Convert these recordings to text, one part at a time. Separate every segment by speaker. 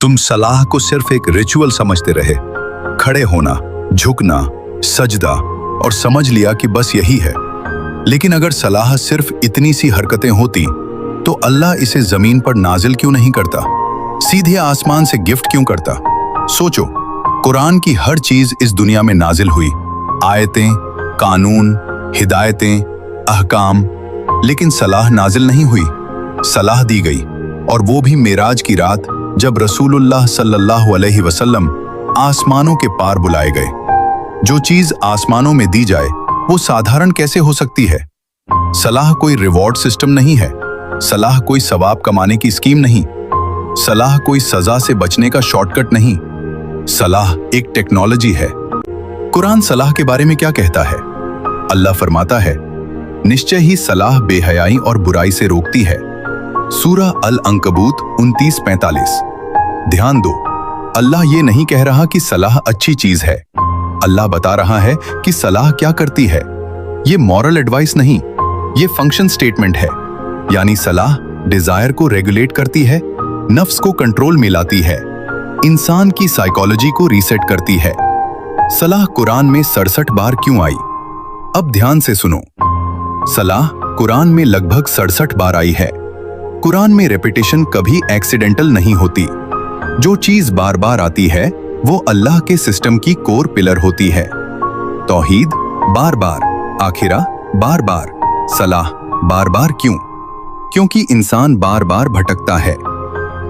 Speaker 1: तुम सलाह को सिर्फ एक रिचुअल समझते रहे, खड़े होना, झुकना, सजदा, और समझ लिया कि बस यही है। लेकिन अगर सलाह सिर्फ इतनी सी हरकतें होती तो अल्लाह इसे जमीन पर नाजिल क्यों नहीं करता, सीधे आसमान से गिफ्ट क्यों करता? सोचो, कुरान की हर चीज इस दुनिया में नाजिल हुई, आयतें, कानून, हिदायतें, अहकाम, लेकिन सलाह नाजिल नहीं हुई। सलाह दी गई, और वो भी मेराज की रात, जब रसूलुल्लाह सल्लल्लाहु अलैहि वसल्लम आसमानों के पार बुलाए गए। जो चीज आसमानों में दी जाए वो साधारण कैसे हो सकती है? सलाह कोई रिवॉर्ड सिस्टम नहीं है, सलाह कोई सवाब कमाने की स्कीम नहीं, सलाह कोई सजा से बचने का शॉर्टकट नहीं, सलाह एक टेक्नोलॉजी है। कुरान सलाह के बारे में क्या कहता है? अल्लाह फरमाता है, निश्चय ही सलाह बेहयाई और बुराई से रोकती है। सूरह अल अंकबूत 29:45। ध्यान दो, अल्लाह ये नहीं कह रहा कि सलाह अच्छी चीज है, अल्लाह बता रहा है कि सलाह क्या करती है। ये मॉरल एडवाइस नहीं, ये फंक्शन स्टेटमेंट है। यानी सलाह डिजायर को रेगुलेट करती है, नफ्स को कंट्रोल में लाती है, इंसान की साइकोलॉजी को रीसेट करती है। सलाह कुरान में 67 बार क्यों आई? अब ध्यान से सुनो। सलाह कुरान में लगभग 67 बार आई है। कुरान में रेपिटेशन कभी एक्सीडेंटल नहीं होती। जो चीज बार बार आती है वो अल्लाह के सिस्टम की कोर पिलर होती है। तौहीद बार बार, आखिरा बार बार, सलाह बार बार क्यों? क्योंकि इंसान बार बार भटकता है।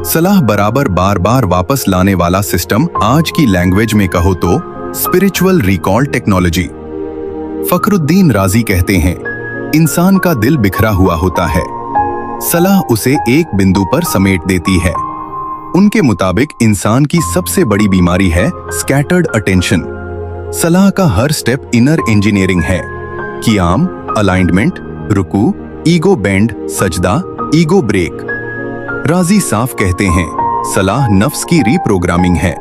Speaker 1: सलाह बराबर बार बार वापस लाने वाला सिस्टम, आज की लैंग्वेज में कहो तो स्पिरिचुअल रिकॉल टेक्नोलॉजी। फखरुद्दीन राजी कहते हैं, इंसान का दिल बिखरा हुआ होता है, सलाह उसे एक बिंदु पर समेट देती है। उनके मुताबिक इंसान की सबसे बड़ी बीमारी है स्कैटर्ड अटेंशन। सलाह का हर स्टेप इनर इंजीनियरिंग है। क़ियाम, अलाइनमेंट, रुकू, ईगो बेंड, सजदा, ईगो ब्रेक। राजी साफ कहते हैं, सलाह नफ्स की रीप्रोग्रामिंग है।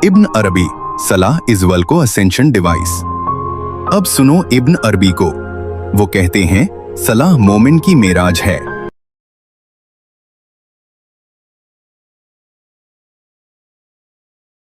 Speaker 1: इब्न अरबी, सलाह इज वेल को असेंशन डिवाइस। अब सुनो इब्न अरबी को। वो कहते हैं, सलाह मोमिन की मेराज है।